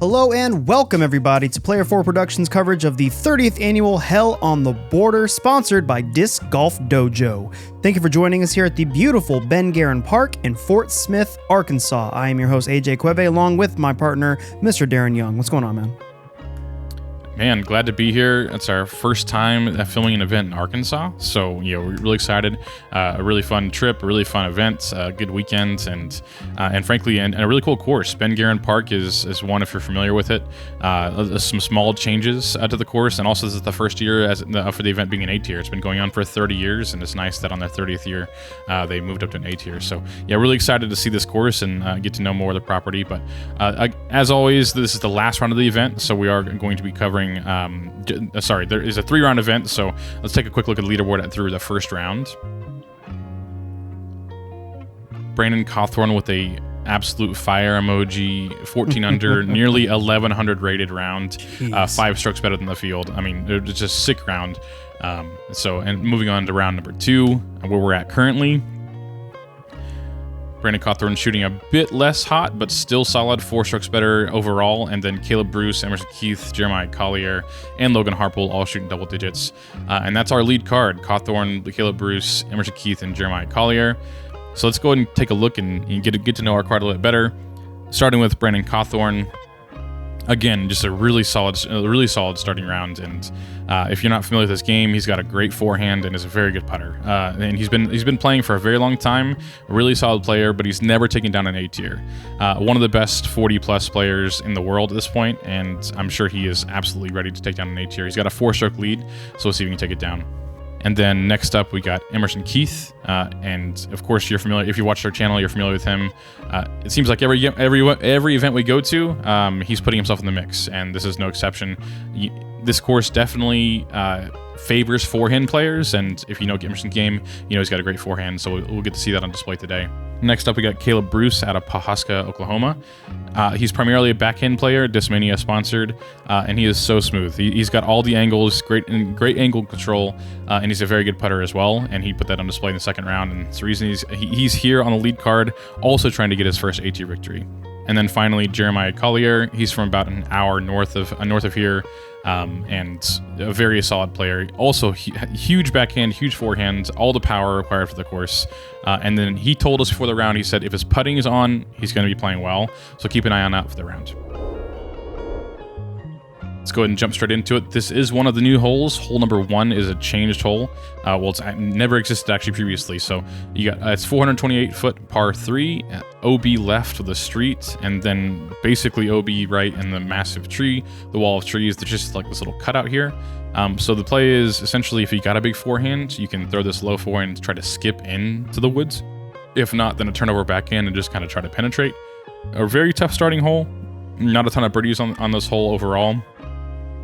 Hello and welcome everybody to Player 4 Productions coverage of the 30th annual Hell on the Border, sponsored by Disc Golf Dojo. Thank you for joining us here at the beautiful Ben Geren Park in Fort Smith, Arkansas. I am your host AJ Cueve along with my partner Mr. Darren Young. What's going on, man? Man, glad to be here. It's our first time filming an event in Arkansas, so we're really excited. A really fun trip, a really fun event, good weekend, and frankly, and a really cool course. Ben Geren Park is one if you're familiar with it. Some small changes to the course, and also this is the first year for the event being an A tier. It's been going on for 30 years, and it's nice that on their 30th year they moved up to an A tier. So yeah, really excited to see this course and get to know more of the property. But as always, this is the last round of the event, so we are going to be covering. There is a 3-round event, so let's take a quick look at the leaderboard through the first round. Brandon Cawthorne with a absolute fire emoji, 14 under, nearly 1100 rated round, 5 strokes better than the field. I mean, it's just a sick round. And moving on to round number 2, where we're at currently. Brandon Cawthorne shooting a bit less hot, but still solid, 4 strokes better overall. And then Caleb Bruce, Emerson Keith, Jeremiah Collier, and Logan Harpole all shooting double digits. And that's our lead card: Cawthorne, Caleb Bruce, Emerson Keith, and Jeremiah Collier. So let's go ahead and take a look and get to know our card a little bit better. Starting with Brandon Cawthorne. Again, just a really solid starting round. And if you're not familiar with this game, he's got a great forehand and is a very good putter. And he's been playing for a very long time. A really solid player, but he's never taken down an A tier. One of the best 40-plus players in the world at this point, and I'm sure he is absolutely ready to take down an A tier. He's got a 4-stroke lead, so we'll see if we can take it down. And then next up, we got Emerson Keith, and of course, you're familiar. If you watched our channel, you're familiar with him. It seems like every event we go to, he's putting himself in the mix, and this is no exception. This course definitely favors forehand players, and if you know Emerson's game, he's got a great forehand, so we'll get to see that on display today. Next up, we got Caleb Bruce out of Pawhuska, Oklahoma. He's primarily a backhand player, Discmania sponsored, and he is so smooth. He's got all the angles, great angle control, and he's a very good putter as well, and he put that on display in the second round, and it's the reason he's here on the lead card, also trying to get his first A-tier victory. And then finally, Jeremiah Collier. He's from about an hour north of here, and a very solid player. Also, huge backhand, huge forehand, all the power required for the course. And then he told us before the round, he said if his putting is on, he's going to be playing well. So keep an eye on that for the round. Let's go ahead and jump straight into it. This is one of the new holes. Hole number 1 is a changed hole. It's never existed actually previously. So you got it's 428-foot par 3, OB left with the street, and then basically OB right in the massive tree, the wall of trees. There's just like this little cutout here. So the play is essentially if you got a big forehand, you can throw this low forehand and try to skip into the woods. If not, then a turnover backhand and just kind of try to penetrate. A very tough starting hole. Not a ton of birdies on this hole overall.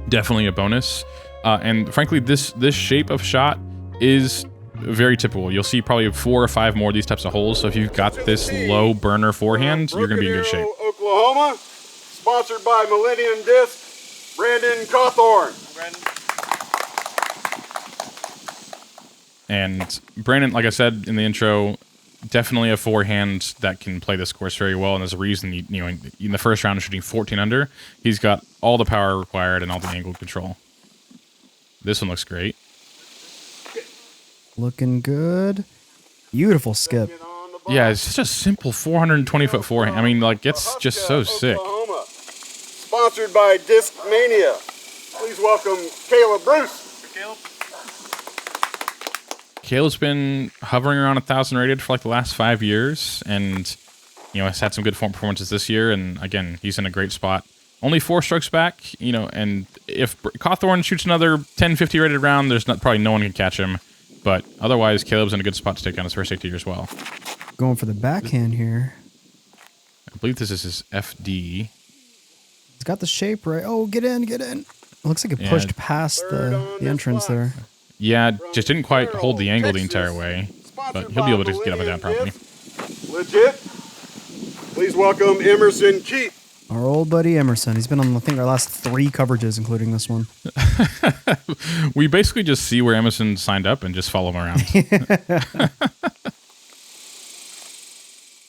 Definitely a bonus, and frankly, this shape of shot is very typical. You'll see probably 4 or 5 more of these types of holes. So if you've got this low burner forehand, you're going to be in good shape. Oklahoma, sponsored by Millennium Disc, Brandon Cawthorne. And Brandon, like I said in the intro, definitely a forehand that can play this course very well, and there's a reason, in the first round, shooting 14 under, he's got all the power required and all the angle control. This one looks great. Looking good. Beautiful skip. Yeah, it's just a simple 420-foot forehand. I mean, it's just so sick. Oklahoma, sponsored by Discmania. Please welcome Caleb Bruce. Caleb. Caleb's been hovering around 1,000 rated for the last 5 years, and has had some good form performances this year. And again, he's in a great spot. Only 4 strokes back, and if Cawthorne shoots another 1050 rated round, there's probably no one can catch him. But otherwise, Caleb's in a good spot to take down his first A-tier as well. Going for the backhand here. I believe this is his FD. He's got the shape right. Oh, get in. It looks like it pushed past the entrance there. Yeah, just didn't quite hold the angle the entire way, but he'll be able to get up and down properly. Legit. Please welcome Emerson Keith. Our old buddy Emerson. He's been on, I think, our last 3 coverages, including this one. We basically just see where Emerson signed up and just follow him around.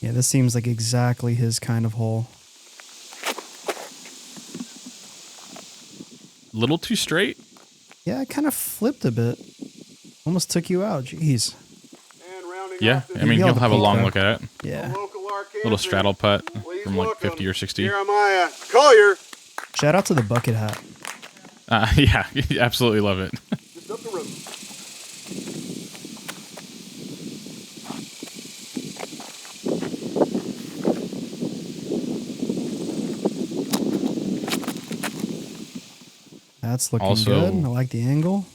Yeah, this seems like exactly his kind of hole. little too straight. Yeah, it kind of flipped a bit. Almost took you out. Jeez. And rounding Yeah, off this I mean, You'll he'll have have a to long peek look at it. Yeah. local arcade Little straddle putt Please from like welcome 50 or 60. Jeremiah Collier. Shout out to the bucket hat. Yeah, absolutely love it. Just up the road. That's looking Also- good. I like the angle.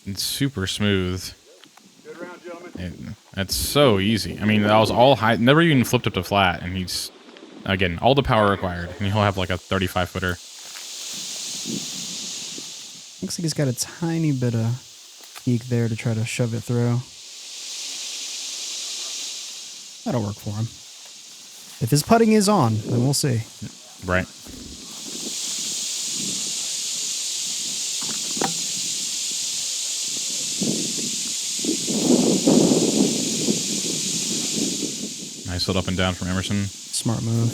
It's super smooth. Good round, gentlemen. It's so easy. I mean, that was all high. Never even flipped up to flat, and he's again all the power required, and he'll have like a 35-footer. Looks like he's got a tiny bit of peak there to try to shove it through. That'll work for him. If his putting is on, then we'll see. Right. Nice little up and down from Emerson. Smart move.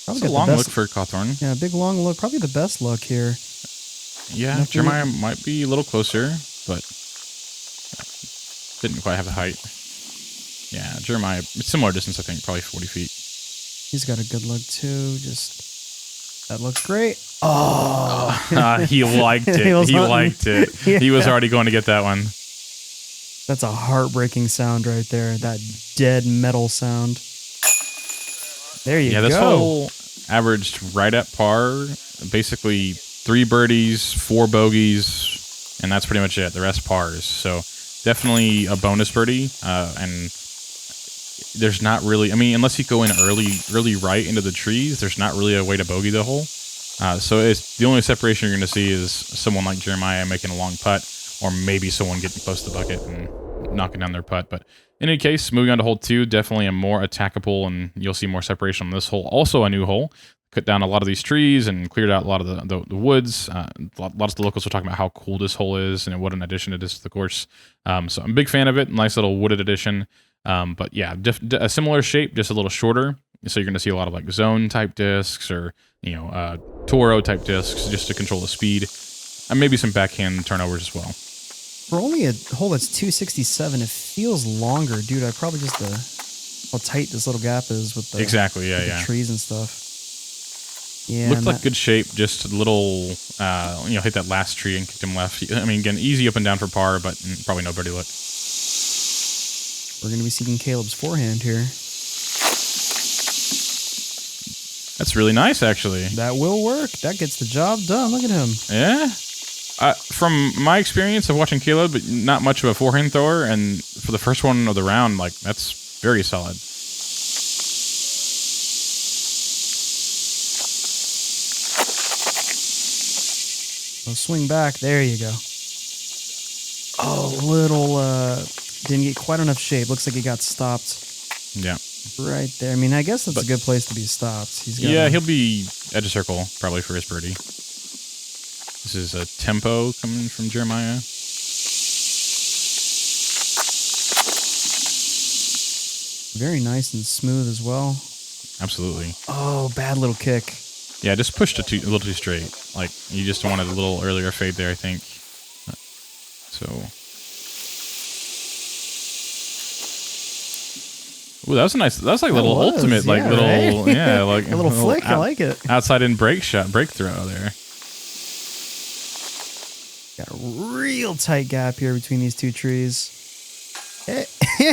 Probably It's a got the long best- look for Cawthorne. Yeah, big long look. Probably the best look here. Yeah, Nothing- Jeremiah might be a little closer, but didn't quite have the height. Yeah, Jeremiah, similar distance, I think, probably 40 feet. He's got a good look too. Just that looks great. Oh, He liked it. He was He hunting. liked it. He was Yeah. already going to get that one. that's a heartbreaking sound right there. That dead metal sound. There you Yeah, go. this hole averaged right at par. Basically, 3 birdies, 4 bogeys, and that's pretty much it. The rest pars. So definitely a bonus birdie. And there's not really, I mean, unless you go in really right into the trees, there's not really a way to bogey the hole. So it's the only separation you're going to see is someone like Jeremiah making a long putt, or maybe someone getting close to the bucket and knocking down their putt. But in any case, moving on to hole 2, definitely a more attackable, and you'll see more separation on this hole. Also a new hole. Cut down a lot of these trees and cleared out a lot of the woods. Lots of the locals were talking about how cool this hole is and what an addition it is to the course. So I'm a big fan of it. Nice little wooded addition. But yeah, a similar shape, just a little shorter. So you're going to see a lot of like zone type discs or, Toro type discs just to control the speed. And maybe some backhand turnovers as well. For only a hole that's 267, it feels longer, dude. I probably just how tight this little gap is with the Exactly, with yeah. the trees and stuff. Yeah, Looked and like that- good shape, just a little, hit that last tree and kicked him left. I mean, again, easy up and down for par, but probably no birdie look. we're going to be seeing Caleb's forehand here. That's really nice, actually. That will work. That gets the job done. Look at him. Yeah. From my experience of watching Caleb, but not much of a forehand thrower, and for the first one of the round, like that's very solid. Swing back. There you go. Oh, little, didn't get quite enough shape. Looks like he got stopped Yeah. right there. I mean, I guess that's But- a good place to be stopped. He's got Yeah, he'll be edge of circle probably for his birdie. This is a tempo coming from Jeremiah. very nice and smooth as well. Absolutely. Oh, bad little kick. Yeah, just pushed it a little too straight. Like, you just wanted a little earlier fade there, I think. So. Ooh, that was a nice. That was like a little was, ultimate, like yeah, little, right? yeah, like A little flick. I like it. outside in break throw there. Got a real tight gap here between these two trees.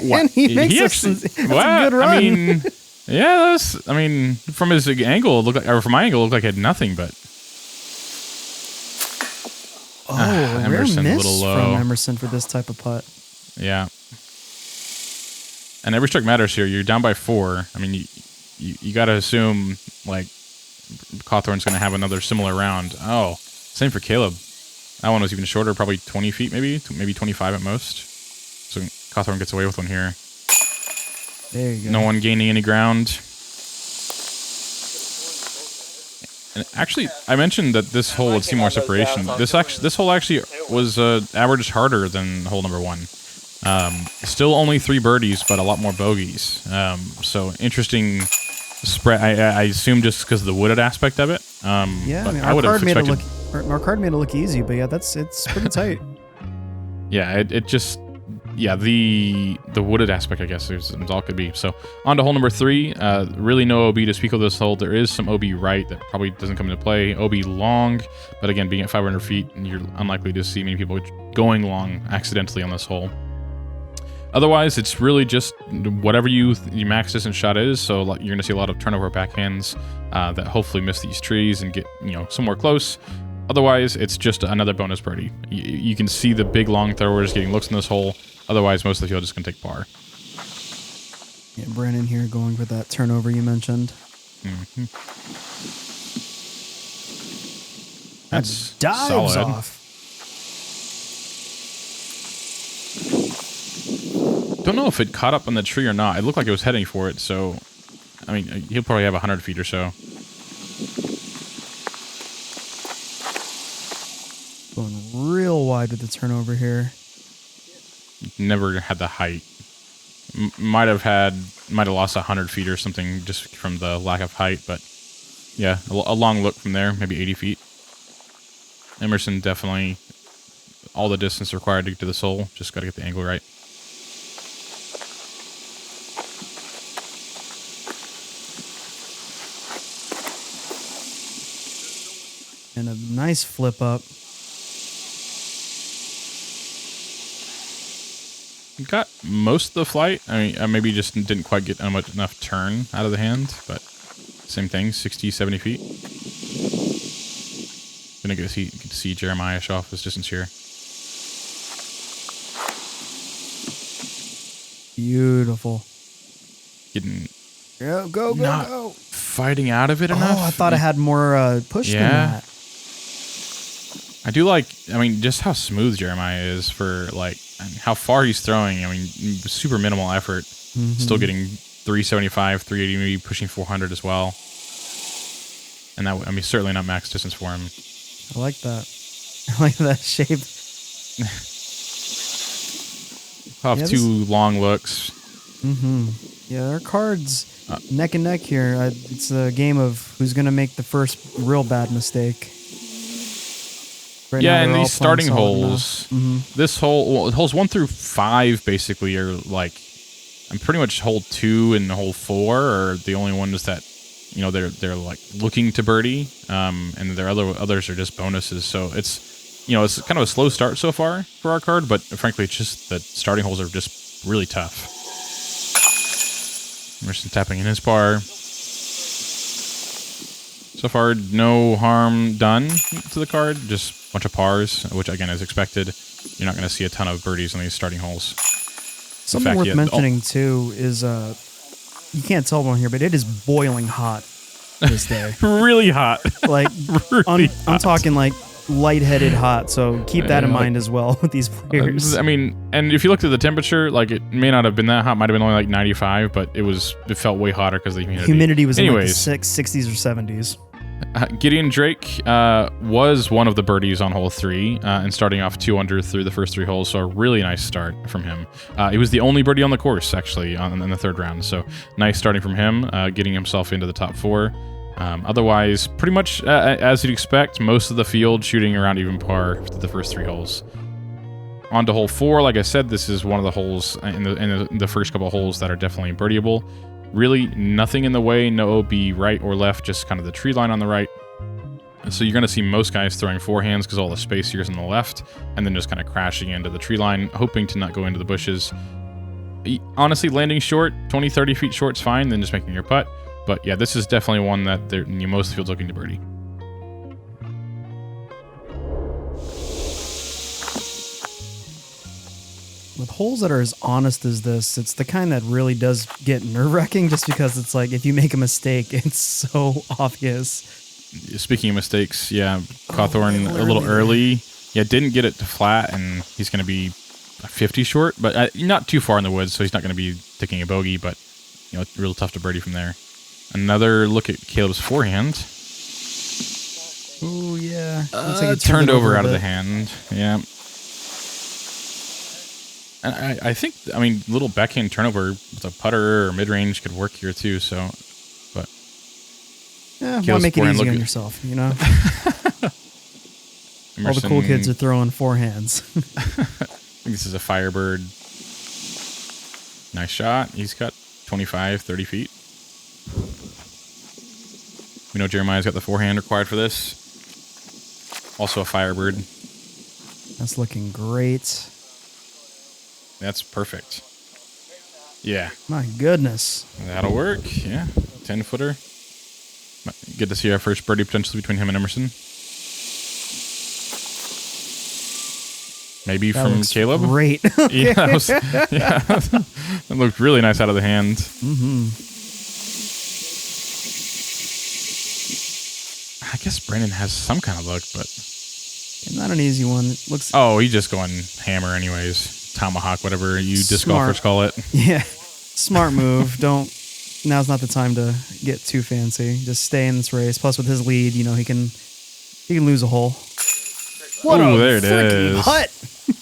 What? And he makes actually, that's a good run. I mean, yeah, from his angle, it looked like, or from my angle, it looked like it had nothing, but rare Emerson a miss little low. from Emerson for this type of putt. yeah. And every stroke matters here. You're down by 4. I mean, you got to assume like Cawthorne's going to have another similar round. Oh, same for Caleb. That one was even shorter, probably 20 feet, maybe 25 at most. So Cawthorne gets away with one here. There you go. No one gaining any ground. And actually, I mentioned that this hole would see more separation. This hole actually was averaged harder than hole number 1. Still only 3 birdies, but a lot more bogeys. So interesting spread. I assume just because of the wooded aspect of it. Yeah, but our would have card made it expected. our card made it look easy, but yeah, it's pretty tight. Yeah, it just. Yeah, the wooded aspect, I guess, is all it could be. So on to hole number 3. Really no OB to speak of this hole. There is some OB right that probably doesn't come into play. OB long, but again, being at 500 feet, you're unlikely to see many people going long accidentally on this hole. Otherwise, it's really just whatever your max distance shot is. So you're going to see a lot of turnover backhands that hopefully miss these trees and get somewhere close. Otherwise, it's just another bonus birdie. You can see the big long throwers getting looks in this hole. Otherwise, most of the field is going to take par. Yeah, Brandon here going for that turnover you mentioned. Mm-hmm. That dives solid. off. Don't know if it caught up on the tree or not. It looked like it was heading for it, so... I mean, he'll probably have 100 feet or so. Going real wide with the turnover here. Never had the height. Might have lost 100 feet or something just from the lack of height, but yeah, a long look from there, maybe 80 feet. Emerson definitely all the distance required to get to this hole. Just got to get the angle right. And a nice flip up. Got most of the flight. I mean, maybe just didn't quite get enough turn out of the hand, but same thing, 60, 70 feet. Gonna get to see Jeremiah show off his distance here. Beautiful. Getting go. Fighting out of it enough. Oh, I thought I had more push than that. I do like, just how smooth Jeremiah is for, how far he's throwing. Super minimal effort. Mm-hmm. Still getting 375, 380, maybe pushing 400 as well. And that, certainly not max distance for him. I like that. I like that shape. I'll have two long looks. Mm-hmm. Yeah, our cards neck and neck here. It's a game of who's going to make the first real bad mistake. Right now, and these starting holes, this hole, holes 1 through 5 basically are I'm pretty much hole 2 and hole 4 are the only ones that, they're looking to birdie, and their others are just bonuses. So it's, it's kind of a slow start so far for our card, but frankly, it's just the starting holes are just really tough. Emerson tapping in his par. So far, no harm done to the card, just a bunch of pars, which again is expected. You're not going to see a ton of birdies on these starting holes. Something worth mentioning too is you can't tell one here, but it is boiling hot this day. Really hot. I'm talking lightheaded hot, so keep that in mind as well with these players. And if you looked at the temperature, it may not have been that hot, might have been only 95, but it felt way hotter because of the humidity. Humidity was in the 60s or 70s. Gideon Drake was one of the birdies on hole 3 and starting off 2 under through the first 3 holes, so a really nice start from him. He was the only birdie on the course, actually, in the 3rd round, so nice starting from him, getting himself into the top 4. Otherwise, pretty much as you'd expect, most of the field shooting around even par for the first 3 holes. On to hole 4, like I said, this is one of the holes in the first couple of holes that are definitely birdieable. Really nothing in the way, no OB right or left, just kind of the tree line on the right. So you're going to see most guys throwing forehands because all the space here is on the left, and then just kind of crashing into the tree line, hoping to not go into the bushes. Honestly, landing short, 20, 30 feet short is fine, then just making your putt. But yeah, this is definitely one that most of the field's looking to birdie. With holes that are as honest as this, it's the kind that really does get nerve-wracking just because it's if you make a mistake, it's so obvious. Speaking of mistakes, yeah, Cawthorne a little early. Yeah, didn't get it to flat, and he's going to be 50 short, but not too far in the woods, so he's not going to be taking a bogey, but it's real tough to birdie from there. Another look at Caleb's forehand. Oh, yeah. Turned over out of the hand. Yeah. And I think, little backhand turnover with a putter or mid-range could work here too, so, but Why make it easy on yourself, you know? All the cool kids are throwing forehands. I think this is a Firebird. Nice shot. He's got 25, 30 feet. We know Jeremiah's got the forehand required for this. Also a Firebird. That's looking great. That's perfect. Yeah. My goodness. That'll work. Yeah. 10-footer. Good to see our first birdie potentially between him and Emerson. Maybe That from looks Caleb. Great. Yeah, that looked really nice out of the hand. Mm-hmm. I guess Brandon has some kind of look, but Not an easy one. It looks. oh, he's just going hammer anyways. Tomahawk, whatever you disc Smart. golfers call it. Yeah. Smart move. Now's not the time to get too fancy. Just stay in this race. Plus, with his lead, you know, he can lose a hole. What Ooh, a there it freaking is. putt!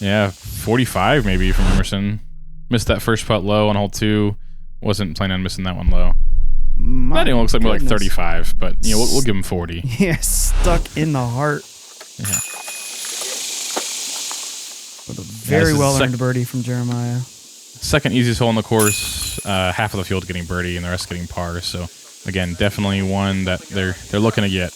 Yeah, 45 maybe from Emerson. Missed that first putt low on hole 2. Wasn't planning on missing that one low. That even looks like more like 35, but you know we'll give him 40. Yeah, stuck in the heart. Yeah. With a very this is well earned birdie from Jeremiah. Second easiest hole on the course. Half of the field getting birdie and the rest getting par. So again, definitely one that they're looking to get.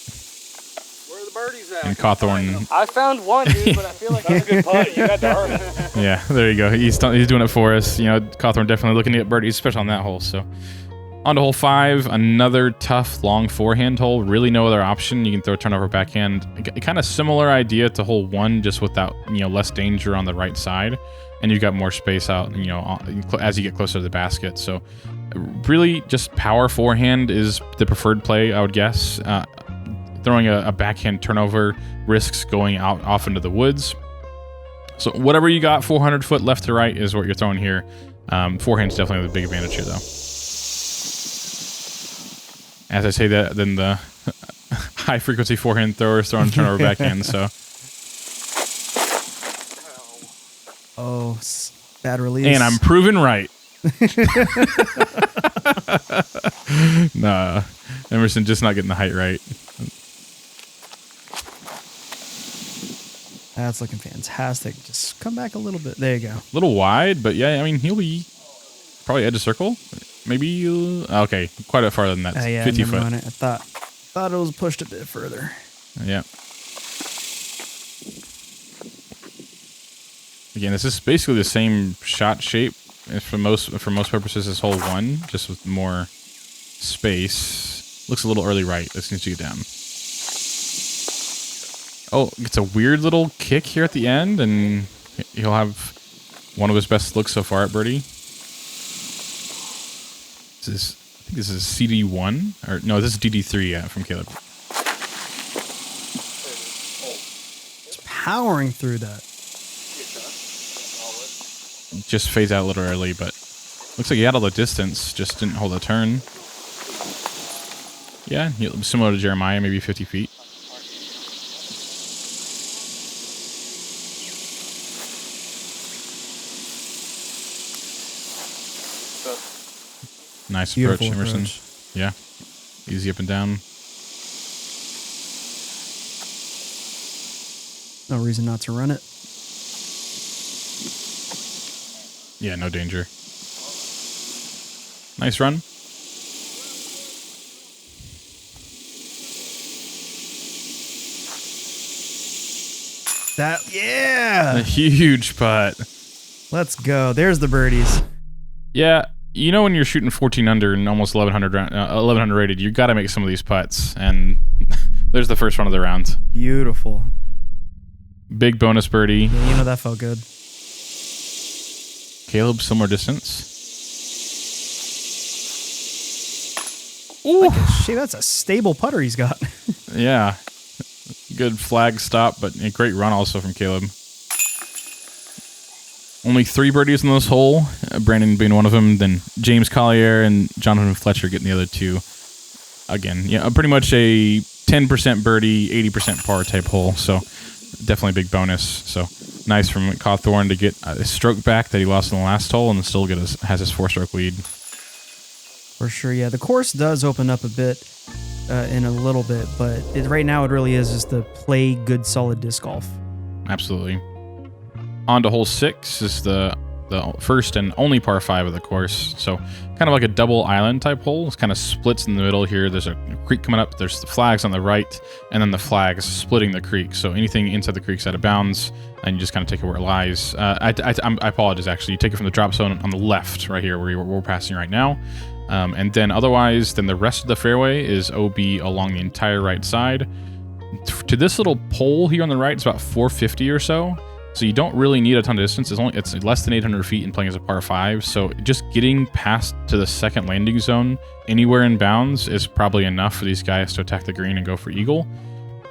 Where are the birdies at? And Cawthorne. I found one, dude, but I feel like that's a good putt. You got the hard. Yeah, there you go. He's doing it for us. You know, Cawthorne definitely looking to get birdies, especially on that hole. So on to hole 5, another tough long forehand hole. Really no other option. You can throw a turnover backhand. Kind of similar idea to hole 1, just without less danger on the right side, and you've got more space out. As you get closer to the basket. So really, just power forehand is the preferred play, I would guess. Throwing a backhand turnover risks going out off into the woods. So whatever you got, 400 foot left to right is what you're throwing here. Forehand's definitely the big advantage here, though. As I say that, then the high frequency forehand throwers throwing turnover backhand. So Bad release. and I'm proven right. Nah, Emerson just not getting the height right. That's looking fantastic. Just come back a little bit. There you go. A little wide, but yeah, I mean, he'll be probably edge of circle. Maybe, okay, quite a bit farther than that. Yeah, 50 never foot. mind it. I thought it was pushed a bit further. Yeah. Again, this is basically the same shot shape for most purposes as hole 1, just with more space. Looks a little early right. This needs to get down. Oh, it's a weird little kick here at the end, and he'll have one of his best looks so far at birdie. I think this is CD1, or no, this is DD3 from Caleb. Just powering through that. Just fades out a little early, but looks like he had all the distance, just didn't hold a turn. Yeah, similar to Jeremiah, maybe 50 feet. Nice approach, Beautiful Emerson. approach. Yeah, easy up and down. No reason not to run it. Yeah, no danger. Nice run. Yeah. A huge putt. Let's go. There's the birdies. Yeah, when you're shooting 14 under and almost 1100 rated, you got to make some of these putts, and there's the first one of the round. Beautiful. Big bonus birdie. Yeah, that felt good. Caleb, similar distance. Ooh. Shit, that's a stable putter he's got. Yeah. Good flag stop, but a great run also from Caleb. Only 3 birdies in this hole, Brandon being one of them, then James Collier and Jonathan Fletcher getting the other 2. Again, yeah, pretty much a 10% birdie, 80% par type hole, so definitely a big bonus. So nice from Cawthorne to get a stroke back that he lost in the last hole and still has his 4-stroke lead. For sure, yeah. The course does open up a bit in a little bit, but right now it really is just to play good, solid disc golf. Absolutely. On to hole 6 is the first and only par 5 of the course. So kind of like a double island type hole. It's kind of splits in the middle here. There's a creek coming up. There's the flags on the right, and then the flags splitting the creek. So anything inside the creek's out of bounds, and you just kind of take it where it lies. I apologize, actually. You take it from the drop zone on the left right here where we're passing right now. And then otherwise, then the rest of the fairway is OB along the entire right side. To this little pole here on the right, it's about 450 or so. So you don't really need a ton of distance. It's less than 800 feet and playing as a par 5. So just getting past to the second landing zone anywhere in bounds is probably enough for these guys to attack the green and go for eagle.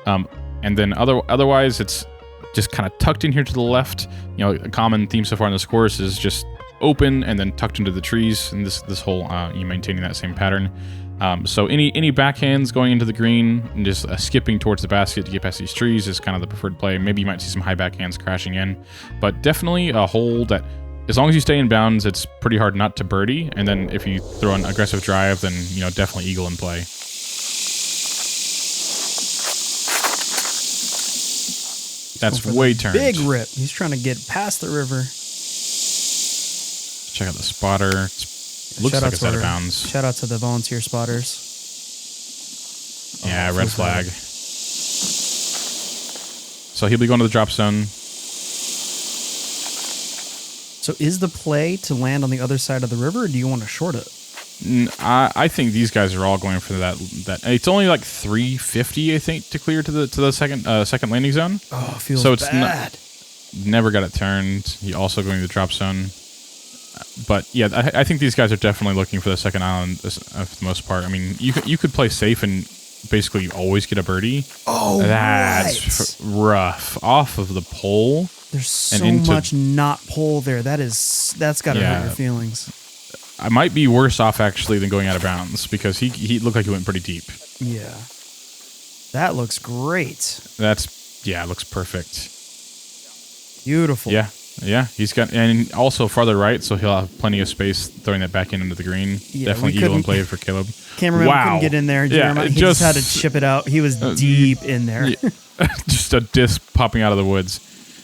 And then otherwise, it's just kind of tucked in here to the left. You know, a common theme so far in this course is just open and then tucked into the trees. And this whole you maintaining that same pattern. So any backhands going into the green and just skipping towards the basket to get past these trees is kind of the preferred play. Maybe you might see some high backhands crashing in, but definitely a hole that, as long as you stay in bounds, it's pretty hard not to birdie. And then if you throw an aggressive drive, then definitely eagle in play. That's way turned. Big rip. He's trying to get past the river. Check out the spotter. Looks like it's out of bounds. Shout out to the volunteer spotters. Yeah, red flag. So he'll be going to the drop zone. So is the play to land on the other side of the river, or do you want to short it? I think these guys are all going for that. It's only like 350, I think, to clear to the second landing zone. Oh, it feels so it's bad. Never got it turned. He also going to the drop zone. But yeah, I think these guys are definitely looking for the second island for the most part. I mean, you could play safe and basically always get a birdie. Oh, that's rough. Off of the pole. There's so much not pole there. That's got to hurt your feelings. I might be worse off actually than going out of bounds because he looked like he went pretty deep. Yeah, that looks great. It looks perfect. Beautiful. Yeah, he's got, and also farther right, so he'll have plenty of space throwing that back into the green. Yeah, definitely eagle and play for Caleb. Cameraman couldn't get in there. Jeremiah, he just had to chip it out. He was deep in there. Yeah, just a disc popping out of the woods.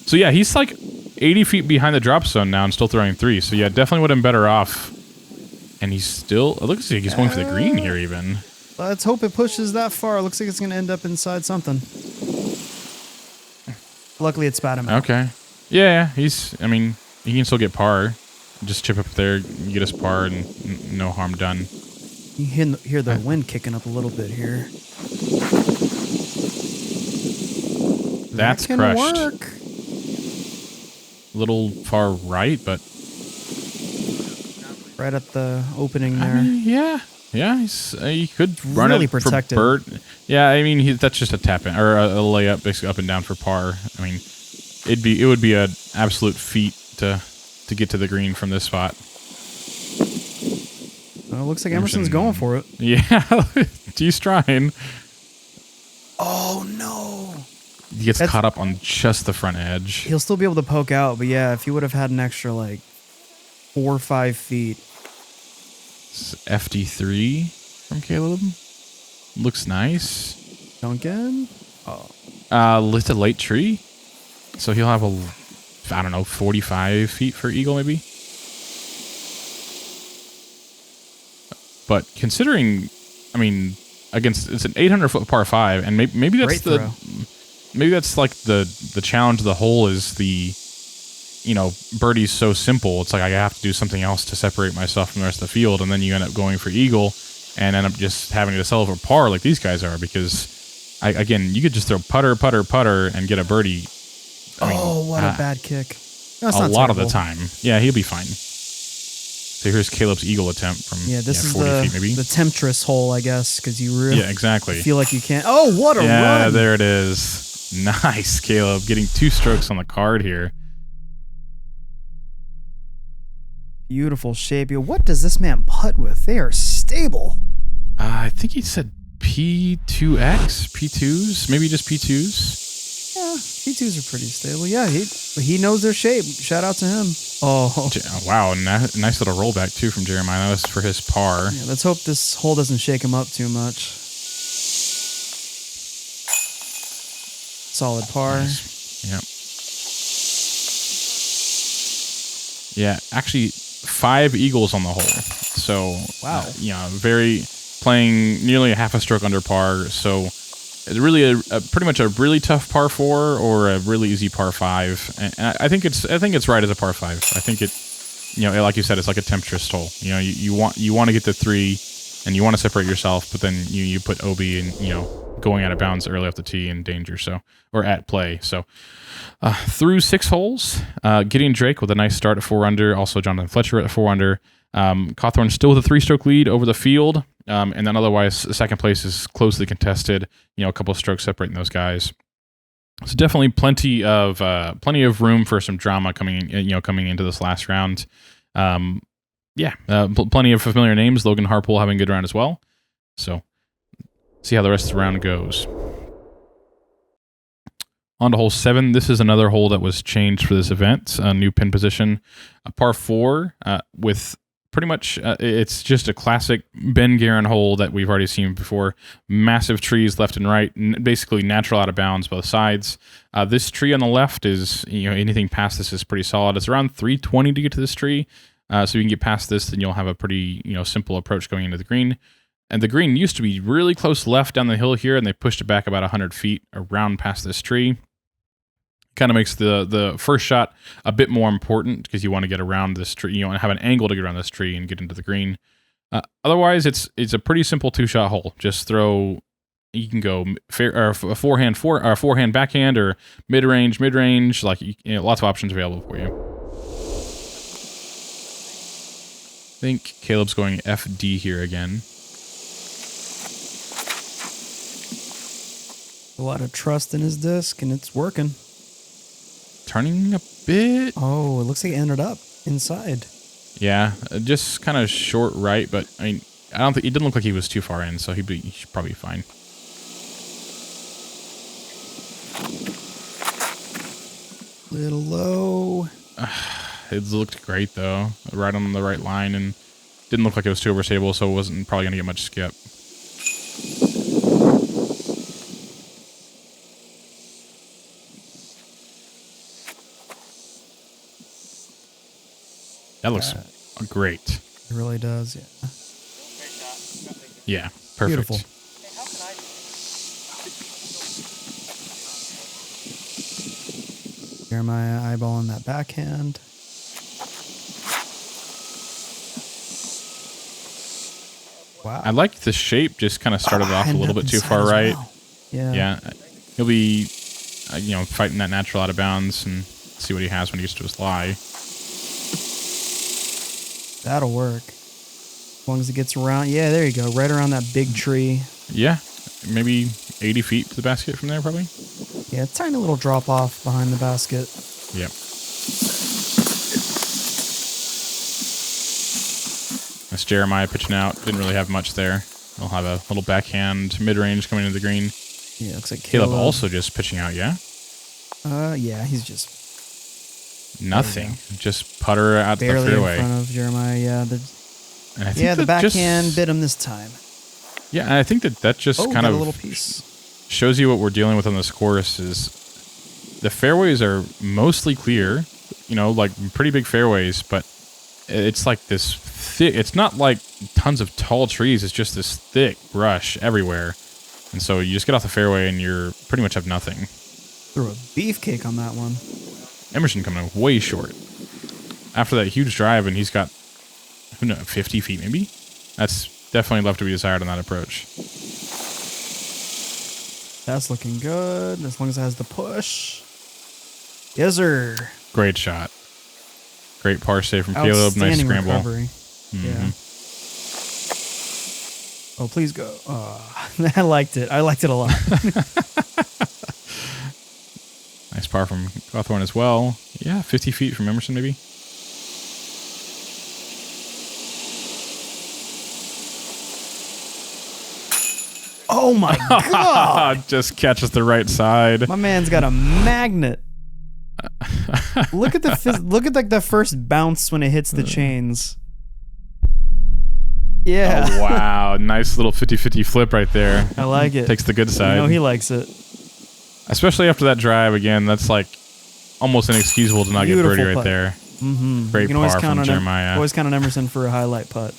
So yeah, he's like 80 feet behind the drop zone now and still throwing 3. So yeah, definitely would have been better off. And he's still, it looks like he's going for the green here even. Let's hope it pushes that far. It looks like it's going to end up inside something. Luckily, it spat him out. Okay. Yeah, he can still get par. Just chip up there, get his par, and no harm done. You hear the wind kicking up a little bit here. That's that can crushed. Work. Little far right, but right at the opening there. I mean, yeah. He could run really it protected. For bird. Yeah, I mean that's just a tap in or a layup, basically up and down for par. I mean, it would be an absolute feat to get to the green from this spot. Well, it looks like Emerson's going for it. Yeah, he's trying. Oh no! He gets caught up on just the front edge. He'll still be able to poke out, but yeah, if he would have had an extra like 4 or 5 feet. It's FD3 from Caleb. Looks nice. Duncan? Oh. Lit a late tree. So he'll have 45 feet for eagle maybe. But considering, I mean, it's an 800-foot par 5, and maybe that's like the challenge of the hole is the, birdie's so simple. It's like I have to do something else to separate myself from the rest of the field, and then you end up going for eagle and end up just having to settle for par like these guys are because, you could just throw putter, and get a birdie. What a bad kick. No, a lot of the time. Yeah, he'll be fine. So here's Caleb's eagle attempt from this is 40 feet maybe. The temptress hole, I guess, because you really exactly. feel like you can't. Oh, what a run. Yeah, there it is. Nice, Caleb. Getting 2 strokes on the card here. Beautiful shape. What does this man putt with? They are stable. I think he said P2X? P2s? Maybe just P2s? Yeah, P2s are pretty stable. Yeah, he knows their shape. Shout out to him. Oh. Wow, nice little rollback, too, from Jeremiah. That was for his par. Yeah, let's hope this hole doesn't shake him up too much. Solid par. Yep. Yeah, actually 5 eagles on the hole. So, Wow. playing nearly a half a stroke under par. So it's really pretty much a really tough par 4 or a really easy par 5. And I think it's right as a par 5. I think it, like you said, it's like a temptress hole. You want to get the 3 and you want to separate yourself, but then you put OB and, going out of bounds early off the tee in danger. So, or at play. So, through 6 holes, Gideon Drake with a nice start at 4 under. Also, Jonathan Fletcher at 4 under. Cawthorne still with a 3-stroke lead over the field. And then otherwise, second place is closely contested. A couple of strokes separating those guys. So definitely plenty of room for some drama coming into this last round. Plenty of familiar names. Logan Harpool having a good round as well. So see how the rest of the round goes. On to hole 7. This is another hole that was changed for this event. A new pin position, a par 4 with pretty much it's just a classic Ben Geren hole that we've already seen before. Massive trees left and right, basically natural out of bounds both sides. This tree on the left is anything past this is pretty solid. It's around 320 to get to this tree. So you can get past this, then you'll have a pretty simple approach going into the green. And the green used to be really close left down the hill here, and they pushed it back about 100 feet around past this tree. Kind of makes the first shot a bit more important because you want to get around this tree. You want to have an angle to get around this tree and get into the green. Otherwise, it's a pretty simple 2-shot hole. Just throw. You can go forehand backhand or mid range. Like lots of options available for you. I think Caleb's going FD here again. A lot of trust in his disc, and it's working. Turning a bit. Oh, it looks like it ended up inside. Yeah, just kind of short right, but I mean, I don't think it didn't look like he was too far in, so he should probably be fine. Little low. It looked great though, right on the right line, and didn't look like it was too overstable, so it wasn't probably going to get much skip. That looks great. It really does, yeah. Yeah, perfect. Beautiful. Jeremiah eyeballing that backhand. Wow. I like the shape. Just kind of started off a little bit too far right. Well. Yeah. Yeah, he'll be, fighting that natural out of bounds and see what he has when he gets to his lie. That'll work. As long as it gets around. Yeah, there you go. Right around that big tree. Yeah, maybe 80 feet to the basket from there, probably. Yeah, tiny little drop off behind the basket. Yep. That's Jeremiah pitching out. Didn't really have much there. He'll have a little backhand mid-range coming into the green. Yeah, looks like Caleb also just pitching out, yeah? Yeah, he's just... Nothing. Just putter out barely the fairway. In front of Jeremiah, yeah. And I think the backhand bit him this time. Yeah, and I think that just kind of a little piece. Shows you what we're dealing with on this course is the fairways are mostly clear, like pretty big fairways, but it's like this thick, it's not like tons of tall trees, it's just this thick brush everywhere. And so you just get off the fairway and you're pretty much have nothing. Threw a beefcake on that one. Emerson coming in way short. After that huge drive, and he's got, 50 feet maybe? That's definitely left to be desired on that approach. That's looking good, as long as it has the push. Yes, sir. Great shot. Great par save from Caleb. Nice scramble. Recovery. Mm-hmm. Yeah. Oh, please go. Oh, I liked it. I liked it a lot. Nice par from Cawthorne as well. Yeah, 50 feet from Emerson maybe. Oh my God! Just catches the right side. My man's got a magnet. Look at the first bounce when it hits the chains. Yeah. Oh, wow. Nice little 50-50 flip right there. I like it. Takes the good side. He likes it. Especially after that drive again, that's like almost inexcusable to not get birdie right putt. there. Mm-hmm. Great par from Jeremiah. Always count on Emerson for a highlight putt.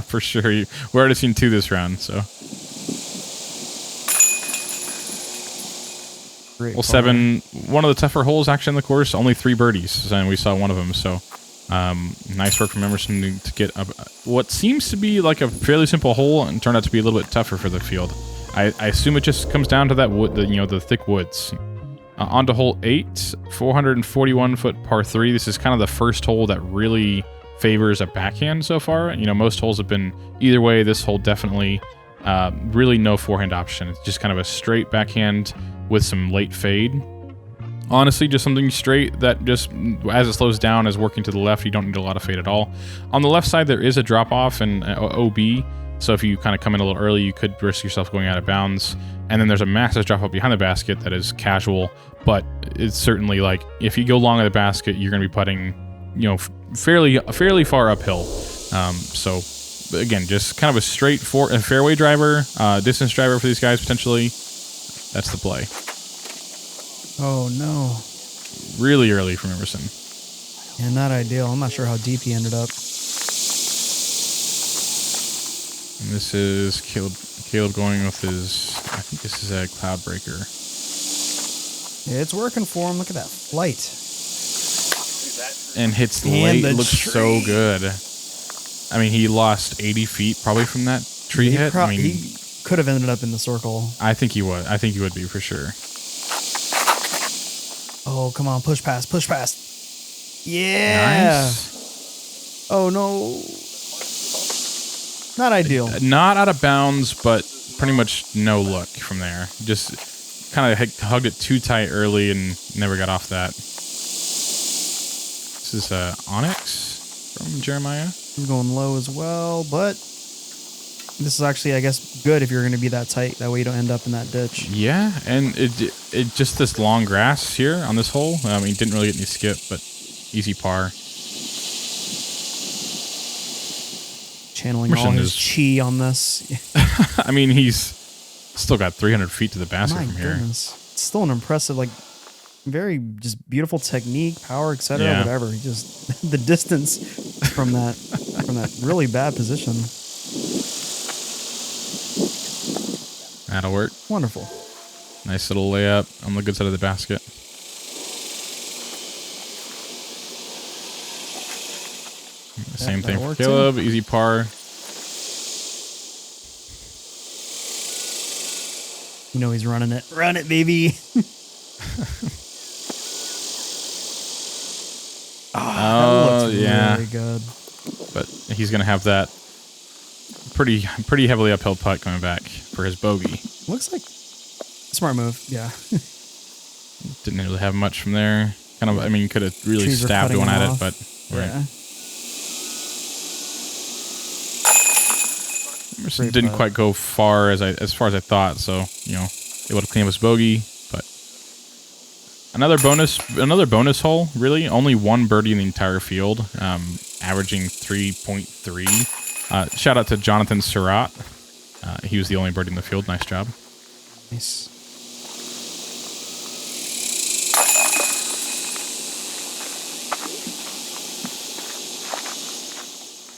For sure. We've already seen 2 this round, so. Great Well, par. 7, one of the tougher holes actually in the course, only 3 birdies, and we saw one of them, so nice work from Emerson to get up what seems to be like a fairly simple hole and turned out to be a little bit tougher for the field. I assume it just comes down to that wood, the thick woods. On to hole 8, 441-foot par 3. This is kind of the first hole that really favors a backhand so far. Most holes have been either way. This hole definitely really no forehand option. It's just kind of a straight backhand with some late fade. Honestly, just something straight that just, as it slows down, is working to the left. You don't need a lot of fade at all. On the left side, there is a drop-off and OB, so if you kind of come in a little early, you could risk yourself going out of bounds. And then there's a massive drop-off behind the basket that is casual, but it's certainly like, if you go long at the basket, you're going to be putting, fairly far uphill. So, again, just kind of a straight fairway driver, distance driver for these guys, potentially. That's the play. Oh, no. Really early from Emerson. Yeah, not ideal. I'm not sure how deep he ended up. And this is Caleb going with his, I think this is a cloud breaker. Yeah, it's working for him. Look at that flight. And hits And late. the Looks so good. I mean, he lost 80 feet probably from that tree hit. He could have ended up in the circle. I think he would. I think he would be for sure. Oh, come on. Push past. Push past. Yeah. Nice. Oh, no. Not ideal. Not out of bounds, but pretty much no look from there. Just kind of hugged it too tight early and never got off that. This is Onyx from Jeremiah. He's going low as well, but this is actually, I guess, good if you're going to be that tight. That way you don't end up in that ditch. Yeah, and it just this long grass here on this hole. I mean, didn't really get any skip, but easy par. Channeling Emerson all his chi on this. I mean, he's still got 300 feet to the basket My from here. goodness. It's still an impressive, very just beautiful technique, power, etc. Yeah. Whatever. He just the distance from that really bad position. That'll work. Wonderful. Nice little layup on the good side of the basket. Same thing for Caleb. Too. Easy par. He's running it. Run it, baby. That looks really good. But he's going to have that pretty heavily uphill putt coming back for his bogey. Looks like smart move. Yeah. Didn't really have much from there. Kind of, I mean, could have really Trees stabbed one at off. it, but Yeah. Emerson didn't quite go as far as I thought, so able to clean up his bogey. But another bonus hole. Really, only one birdie in the entire field, averaging 3.3. Shout out to Jonathan Surratt. He was the only birdie in the field. Nice job. Nice.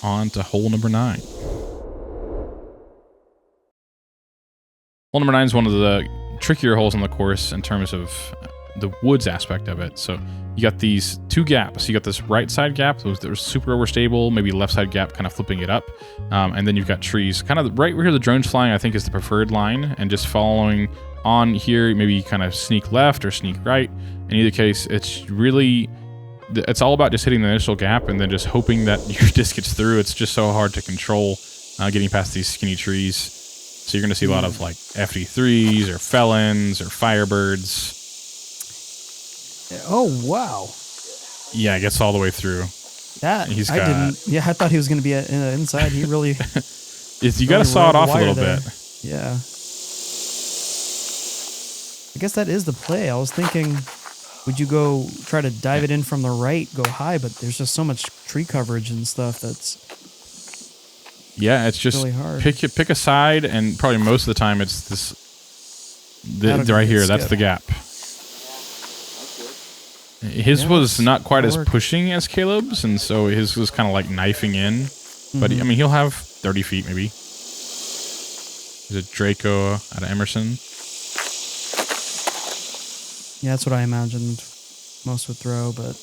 On to hole number 9. Hole number 9 is one of the trickier holes on the course in terms of the woods aspect of it. So you got these 2 gaps. You got this right side gap that was super overstable, maybe left side gap kind of flipping it up. And then you've got trees. Kind of right where the drone's flying, I think, is the preferred line. And just following on here, maybe kind of sneak left or sneak right. In either case, it's all about just hitting the initial gap and then just hoping that your disc gets through. It's just so hard to control getting past these skinny trees. So you're going to see a lot of FD3s or felons or firebirds. Oh, wow. Yeah, it gets all the way through. I thought he was going to be inside. He really... you got to saw it off a little bit. Yeah. I guess that is the play. I was thinking, would you go try to dive it in from the right, go high, but there's just so much tree coverage and stuff that's... Yeah, it's just really hard. Pick a side, and probably most of the time it's this Right here, that's the gap. His was not quite as pushing as Caleb's, and so his was kind of like knifing in. But I mean, he'll have 30 feet maybe. Is it Draco out of Emerson? Yeah, that's what I imagined most would throw, but...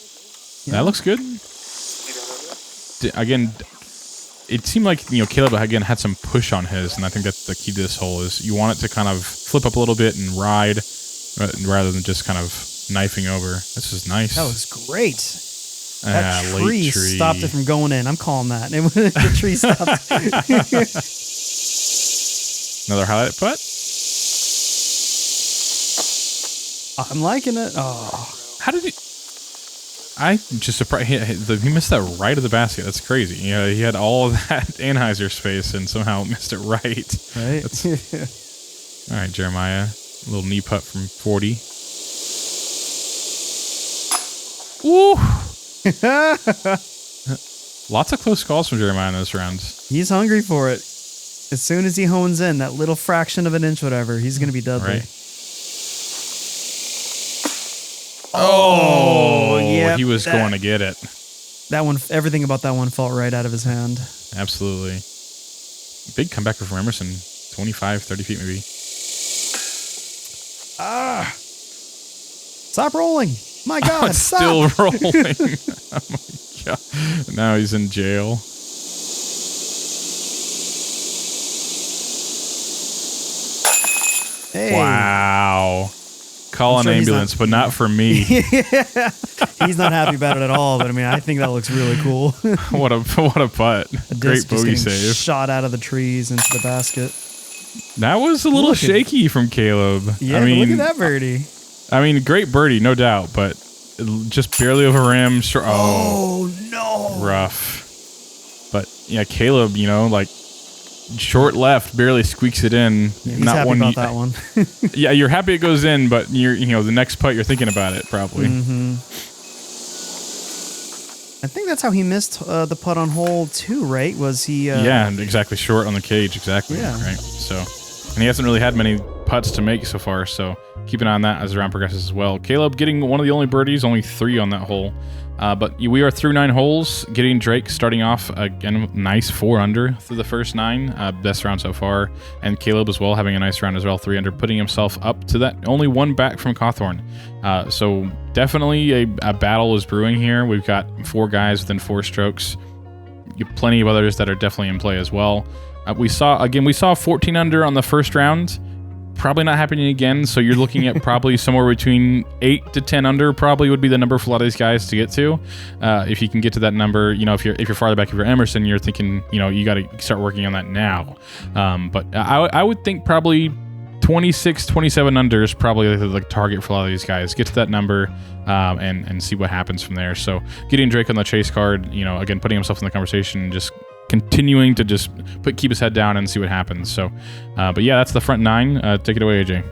Yeah. That looks good. Again, it seemed like, Caleb, again, had some push on his, and I think that's the key to this hole is you want it to kind of flip up a little bit and ride rather than just kind of knifing over. This is nice. That was great. That tree stopped it from going in. I'm calling that. The tree stopped. Another highlight putt. I'm liking it. Oh. How did he... I'm just surprised. He missed that right of the basket. That's crazy. He had all of that Anheuser space and somehow missed it right. Right. All right, Jeremiah. A little knee putt from 40. Ooh. Lots of close calls from Jeremiah in this round. He's hungry for it. As soon as he hones in, that little fraction of an inch, whatever, he's going to be deadly. Right. Oh, yeah. He was going to get it. That one, everything about that one felt right out of his hand. Absolutely. Big comebacker from Emerson. 25, 30 feet maybe. Stop rolling. My God, it's stop. Still rolling. Oh my God. Now he's in jail. Hey. Wow. Call an ambulance, but not for me. He's not happy about it at all, but I mean, I think that looks really cool. What a putt. Great bogey save. Shot out of the trees into the basket. That was a little shaky from Caleb. Yeah, look at that birdie. I mean, great birdie, no doubt, but just barely over rim. Oh, no. Rough. But yeah, Caleb, short left, barely squeaks it in. Yeah, he's happy about that one. Yeah, you're happy it goes in, but the next putt you're thinking about it probably. I think that's how he missed the putt on hole 2, right? Was he? Yeah, exactly. Short on the cage, exactly. Yeah. Right. So, and he hasn't really had many putts to make so far. So keep an eye on that as the round progresses as well. Caleb getting one of the only birdies, only 3 on that hole. But we are through 9 holes. Getting Drake starting off again, nice 4 under through the first 9, best round so far. And Caleb as well having a nice round as well, 3 under, putting himself up to that only 1 back from Cawthorne. So definitely a battle is brewing here. We've got 4 guys within 4 strokes. Plenty of others that are definitely in play as well. We saw 14 under on the first round. Probably not happening again, so you're looking at probably somewhere between 8 to 10 under probably would be the number for a lot of these guys to get to. If you can get to that number, if you're farther back, if you're Emerson, you're thinking, you got to start working on that now. But I would think probably 26, 27 under is probably the target for a lot of these guys. Get to that number and see what happens from there. So getting Drake on the chase card, again, putting himself in the conversation and just continuing to just keep his head down and see what happens. So, but yeah, that's the front 9. Take it away, AJ.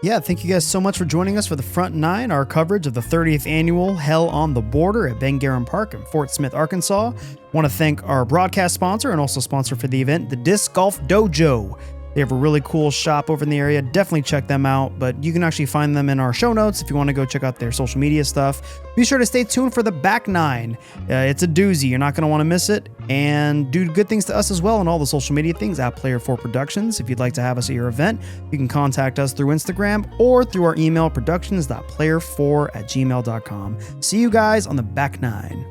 Yeah, thank you guys so much for joining us for the front 9, our coverage of the 30th annual Hell on the Border at Ben Geren Park in Fort Smith, Arkansas. Want to thank our broadcast sponsor and also sponsor for the event, the Disc Golf Dojo. They have a really cool shop over in the area. Definitely check them out, but you can actually find them in our show notes if you want to go check out their social media stuff. Be sure to stay tuned for the back 9. It's a doozy. You're not going to want to miss it. And do good things to us as well on all the social media things at Player 4 Productions. If you'd like to have us at your event, you can contact us through Instagram or through our email productions.player4@gmail.com. See you guys on the back 9.